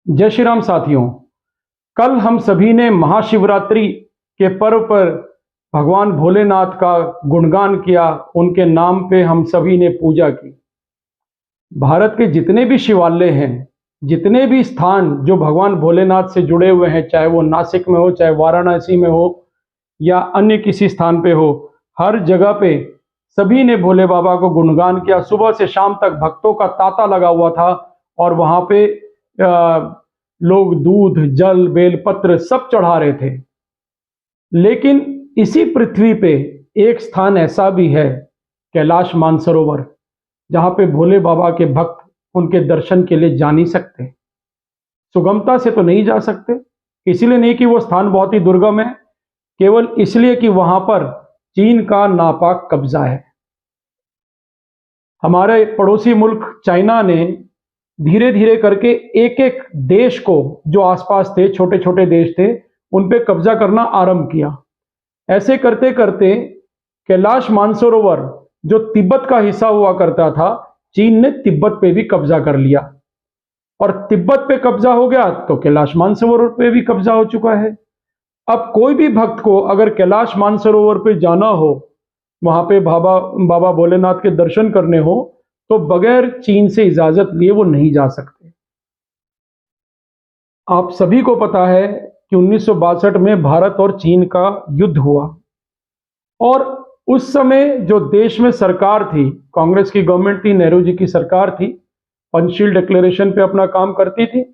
जय श्री राम साथियों। कल हम सभी ने महाशिवरात्रि के पर्व पर भगवान भोलेनाथ का गुणगान किया, उनके नाम पे हम सभी ने पूजा की। भारत के जितने भी शिवालय हैं, जितने भी स्थान जो भगवान भोलेनाथ से जुड़े हुए हैं, चाहे वो नासिक में हो, चाहे वाराणसी में हो या अन्य किसी स्थान पे हो, हर जगह पे सभी ने भोले बाबा को गुणगान किया। सुबह से शाम तक भक्तों का तांता लगा हुआ था और वहां पे लोग दूध, जल, बेलपत्र सब चढ़ा रहे थे। लेकिन इसी पृथ्वी पे एक स्थान ऐसा भी है, कैलाश मानसरोवर, जहां पे भोले बाबा के भक्त उनके दर्शन के लिए जा नहीं सकते। सुगमता से तो नहीं जा सकते, इसलिए नहीं कि वो स्थान बहुत ही दुर्गम है, केवल इसलिए कि वहां पर चीन का नापाक कब्जा है। हमारे पड़ोसी मुल्क चाइना ने धीरे धीरे करके एक एक देश को, जो आसपास थे, छोटे छोटे देश थे, उन पे कब्जा करना आरंभ किया। ऐसे करते करते कैलाश मानसरोवर, जो तिब्बत का हिस्सा हुआ करता था, चीन ने तिब्बत पे भी कब्जा कर लिया और तिब्बत पे कब्जा हो गया तो कैलाश मानसरोवर पे भी कब्जा हो चुका है। अब कोई भी भक्त को अगर कैलाश मानसरोवर पे जाना हो, वहां पे बाबा भोलेनाथ के दर्शन करने हो, तो बगैर चीन से इजाजत लिए वो नहीं जा सकते। आप सभी को पता है कि 1962 में भारत और चीन का युद्ध हुआ और उस समय जो देश में सरकार थी, कांग्रेस की गवर्नमेंट थी, नेहरू जी की सरकार थी, पंचशील डिक्लेरेशन पे अपना काम करती थी।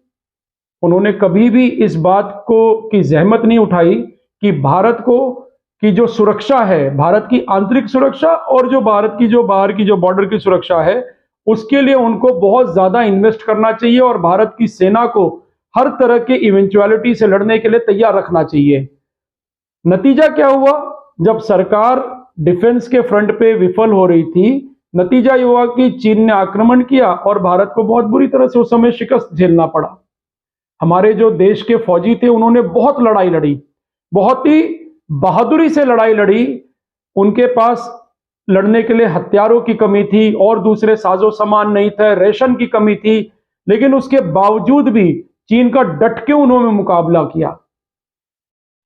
उन्होंने कभी भी इस बात को की जहमत नहीं उठाई कि भारत को की जो सुरक्षा है, भारत की आंतरिक सुरक्षा और जो भारत की जो बाहर की जो बॉर्डर की सुरक्षा है, उसके लिए उनको बहुत ज्यादा इन्वेस्ट करना चाहिए और भारत की सेना को हर तरह के इवेंचुअलिटी से लड़ने के लिए तैयार रखना चाहिए। नतीजा क्या हुआ? जब सरकार डिफेंस के फ्रंट पे विफल हो रही थी, नतीजा ये हुआ कि चीन ने आक्रमण किया और भारत को बहुत बुरी तरह से उस समय शिकस्त झेलना पड़ा। हमारे जो देश के फौजी थे, उन्होंने बहुत लड़ाई लड़ी, बहुत ही बहादुरी से लड़ाई लड़ी। उनके पास लड़ने के लिए हथियारों की कमी थी और दूसरे साजो सामान नहीं थे, रेशन की कमी थी, लेकिन उसके बावजूद भी चीन का डट के उन्होंने मुकाबला किया।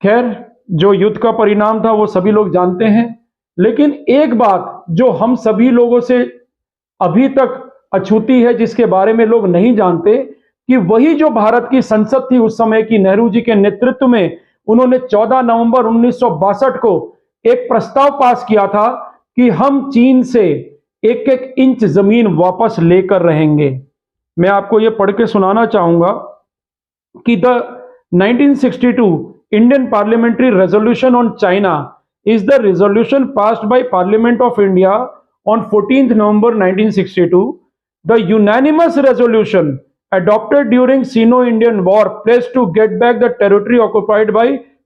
खैर, जो युद्ध का परिणाम था वो सभी लोग जानते हैं, लेकिन एक बात जो हम सभी लोगों से अभी तक अछूती है, जिसके बारे में लोग नहीं जानते, कि वही जो भारत की संसद थी उस समय की, नेहरू जी के नेतृत्व में, उन्होंने 14 नवंबर 1962 को एक प्रस्ताव पास किया था कि हम चीन से एक एक इंच जमीन वापस लेकर रहेंगे। मैं आपको यह पढ़ के सुनाना चाहूंगा कि the 1962 Indian Parliamentary Resolution on China is the resolution passed by Parliament of India on 14th November 1962. The unanimous resolution adopted during Sino-Indian War pledged to get back the territory occupied by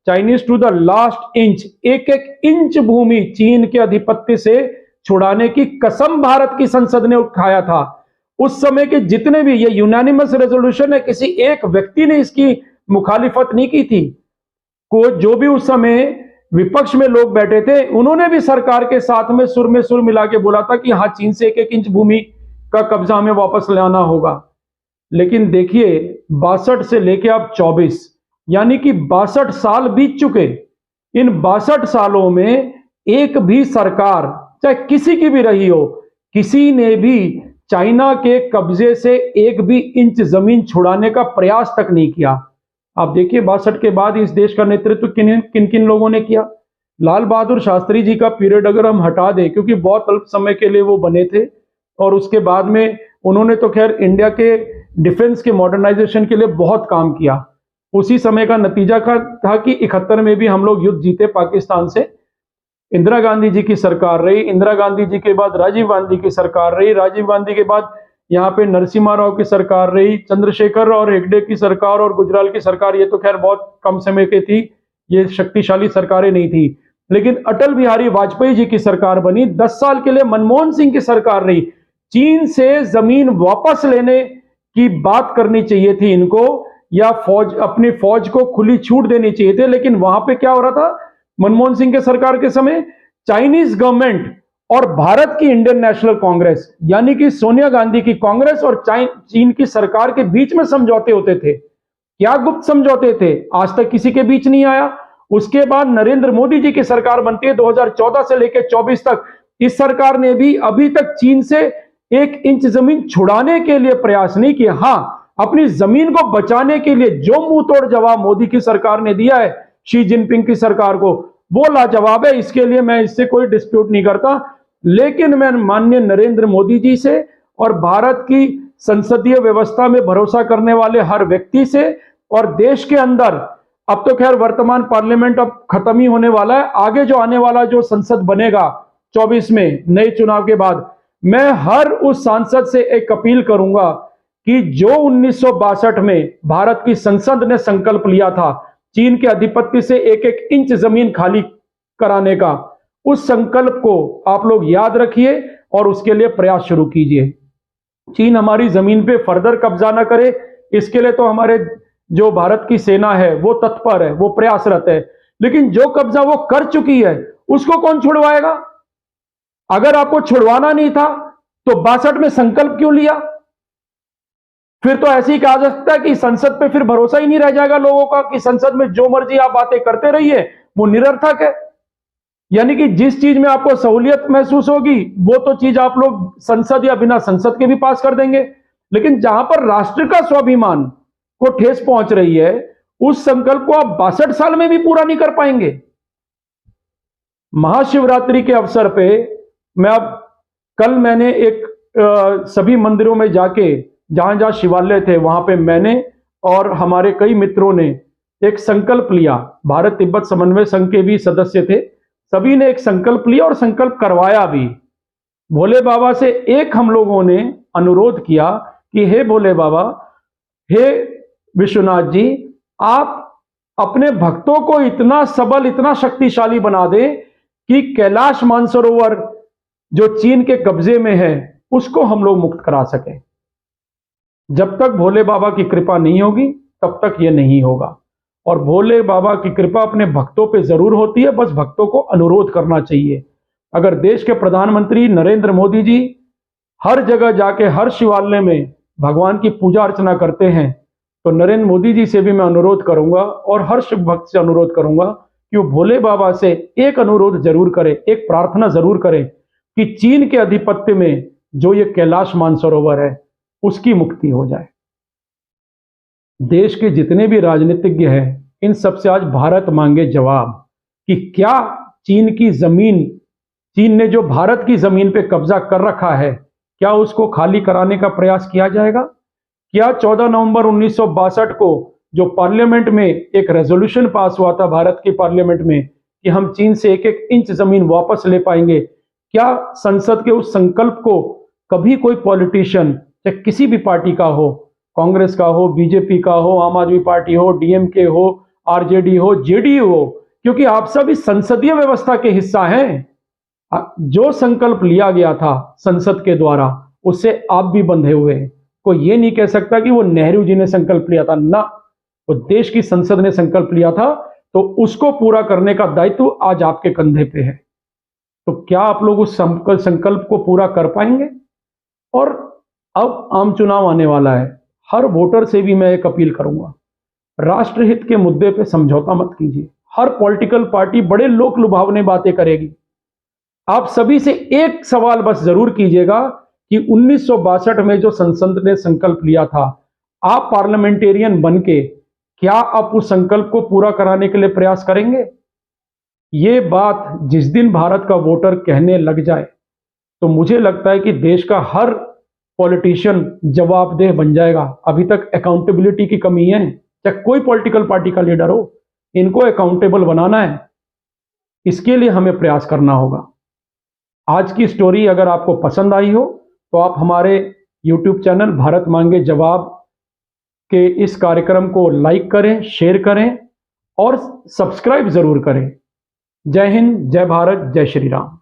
Chinese to the last inch. एक एक inch भूमि चीन के आधिपत्य से छुड़ाने की कसम भारत की संसद ने उठाया था। उस समय के जितने भी, ये यूनानिमस रेजोल्यूशन है, किसी एक व्यक्ति ने इसकी मुखालिफत नहीं की थी। को जो भी उस समय विपक्ष में लोग बैठे थे, उन्होंने भी सरकार के साथ में सुर मिला के बोला था कि हाँ, चीन से एक एक इंच भूमि का कब्जा हमें वापस लाना होगा। लेकिन देखिए, 62 से लेके अब 24, यानी कि 62 साल बीत चुके। इन 62 सालों में एक भी सरकार, चाहे किसी की भी रही हो, किसी ने भी चाइना के कब्जे से एक भी इंच जमीन छुड़ाने का प्रयास तक नहीं किया। आप देखिए, 62 के बाद इस देश का नेतृत्व किन किन लोगों ने किया। लाल बहादुर शास्त्री जी का पीरियड अगर हम हटा दें, क्योंकि बहुत अल्प समय के लिए वो बने थे, और उसके बाद में उन्होंने तो खैर इंडिया के डिफेंस के मॉडर्नाइजेशन के लिए बहुत काम किया। उसी समय का नतीजा था कि 71 में भी हम लोग युद्ध जीते पाकिस्तान से। इंदिरा गांधी जी की सरकार रही, इंदिरा गांधी जी के बाद राजीव गांधी की सरकार रही, राजीव गांधी के बाद यहाँ पे नरसिम्हा राव की सरकार रही, चंद्रशेखर और हेगड़े की सरकार और गुजराल की सरकार, ये तो खैर बहुत कम समय की थी, ये शक्तिशाली सरकारें नहीं थी। लेकिन अटल बिहारी वाजपेयी जी की सरकार बनी, 10 साल के लिए मनमोहन सिंह की सरकार रही। चीन से जमीन वापस लेने की बात करनी चाहिए थी इनको, या अपनी फौज को खुली छूट देनी चाहिए थी। लेकिन वहां पे क्या हो रहा था, मनमोहन सिंह के सरकार के समय चाइनीज गवर्नमेंट और भारत की इंडियन नेशनल कांग्रेस, यानी कि सोनिया गांधी की कांग्रेस और चीन की सरकार के बीच में समझौते होते थे। क्या गुप्त समझौते थे, आज तक किसी के बीच नहीं आया। उसके बाद नरेंद्र मोदी जी की सरकार बनती है 2014 से लेकर 24 तक। इस सरकार ने भी अभी तक चीन से 1 इंच जमीन छुड़ाने के लिए प्रयास नहीं किया। हां, अपनी जमीन को बचाने के लिए जो मुंह तोड़ जवाब मोदी की सरकार ने दिया है शी जिनपिंग की सरकार को, वो लाजवाब है। इसके लिए मैं इससे कोई डिस्प्यूट नहीं करता। लेकिन मैं माननीय नरेंद्र मोदी जी से और भारत की संसदीय व्यवस्था में भरोसा करने वाले हर व्यक्ति से और देश के अंदर, अब तो खैर वर्तमान पार्लियामेंट अब खत्म ही होने वाला है, आगे जो आने वाला जो संसद बनेगा 24 में नए चुनाव के बाद, मैं हर उस सांसद से एक अपील करूंगा कि जो 1962 में भारत की संसद ने संकल्प लिया था चीन के अधिपत्य से 1-1 इंच जमीन खाली कराने का, उस संकल्प को आप लोग याद रखिए और उसके लिए प्रयास शुरू कीजिए। चीन हमारी जमीन पे फर्दर कब्जा ना करे, इसके लिए तो हमारे जो भारत की सेना है वो तत्पर है, वो प्रयासरत है। लेकिन जो कब्जा वो कर चुकी है उसको कौन छुड़वाएगा? अगर आपको छुड़वाना नहीं था तो 62 में संकल्प क्यों लिया? फिर तो ऐसे ही कहा जा सकता है कि संसद पे फिर भरोसा ही नहीं रह जाएगा लोगों का कि संसद में जो मर्जी आप बातें करते रहिए, वो निरर्थक है। यानी कि जिस चीज में आपको सहूलियत महसूस होगी वो तो चीज आप लोग संसद या बिना संसद के भी पास कर देंगे, लेकिन जहां पर राष्ट्र का स्वाभिमान को ठेस पहुंच रही है उस संकल्प को आप 62 साल में भी पूरा नहीं कर पाएंगे। महाशिवरात्रि के अवसर पे कल मैंने एक सभी मंदिरों में जाके जहां जहां शिवालय थे वहां पे मैंने और हमारे कई मित्रों ने एक संकल्प लिया। भारत तिब्बत समन्वय संघ के भी सदस्य थे, सभी ने एक संकल्प लिया और संकल्प करवाया भी। भोले बाबा से एक हम लोगों ने अनुरोध किया कि हे भोले बाबा, हे विश्वनाथ जी, आप अपने भक्तों को इतना सबल, इतना शक्तिशाली बना दें कि कैलाश मानसरोवर जो चीन के कब्जे में है उसको हम लोग मुक्त करा सकें। जब तक भोले बाबा की कृपा नहीं होगी तब तक ये नहीं होगा। और भोले बाबा की कृपा अपने भक्तों पे जरूर होती है, बस भक्तों को अनुरोध करना चाहिए। अगर देश के प्रधानमंत्री नरेंद्र मोदी जी हर जगह जाके हर शिवालय में भगवान की पूजा अर्चना करते हैं तो नरेंद्र मोदी जी से भी मैं अनुरोध करूंगा और हर शिव भक्त से अनुरोध करूंगा कि वो भोले बाबा से एक अनुरोध जरूर करें, एक प्रार्थना जरूर करें कि चीन के अधिपत्य में जो ये कैलाश मानसरोवर है उसकी मुक्ति हो जाए। देश के जितने भी राजनीतिज्ञ हैं इन सबसे आज भारत मांगे जवाब कि क्या चीन की जमीन, चीन ने जो भारत की जमीन पे कब्जा कर रखा है, क्या उसको खाली कराने का प्रयास किया जाएगा? क्या 14 नवंबर 1962 को जो पार्लियामेंट में एक रेजोल्यूशन पास हुआ था भारत की पार्लियामेंट में कि हम चीन से 1-1 इंच जमीन वापस ले पाएंगे, क्या संसद के उस संकल्प को कभी कोई पॉलिटिशियन, चाहे किसी भी पार्टी का हो, कांग्रेस का हो, बीजेपी का हो, आम आदमी पार्टी हो, डीएमके हो, आरजेडी हो, जेडीयू हो, क्योंकि आप सब इस संसदीय व्यवस्था के हिस्सा हैं, जो संकल्प लिया गया था संसद के द्वारा उससे आप भी बंधे हुए हैं। कोई ये नहीं कह सकता कि वो नेहरू जी ने संकल्प लिया था, ना, वो देश की संसद ने संकल्प लिया था, तो उसको पूरा करने का दायित्व आज आपके कंधे पे है। तो क्या आप लोग उस संकल्प को पूरा कर पाएंगे? और अब आम चुनाव आने वाला है, हर वोटर से भी मैं एक अपील करूंगा, राष्ट्रहित के मुद्दे पे समझौता मत कीजिए। हर पॉलिटिकल पार्टी बड़े लोक लुभावने बातें करेगी, आप सभी से एक सवाल बस जरूर कीजिएगा कि 1962 में जो संसद ने संकल्प लिया था, आप पार्लियामेंटेरियन बनके क्या आप उस संकल्प को पूरा कराने के लिए प्रयास करेंगे? ये बात जिस दिन भारत का वोटर कहने लग जाए तो मुझे लगता है कि देश का हर पॉलिटिशियन जवाबदेह बन जाएगा। अभी तक अकाउंटेबिलिटी की कमी है, चाहे कोई पॉलिटिकल पार्टी का लीडर हो, इनको अकाउंटेबल बनाना है, इसके लिए हमें प्रयास करना होगा। आज की स्टोरी अगर आपको पसंद आई हो तो आप हमारे YouTube चैनल भारत मांगे जवाब के इस कार्यक्रम को लाइक करें, शेयर करें और सब्सक्राइब जरूर करें। जय हिंद, जय भारत, जय श्री राम।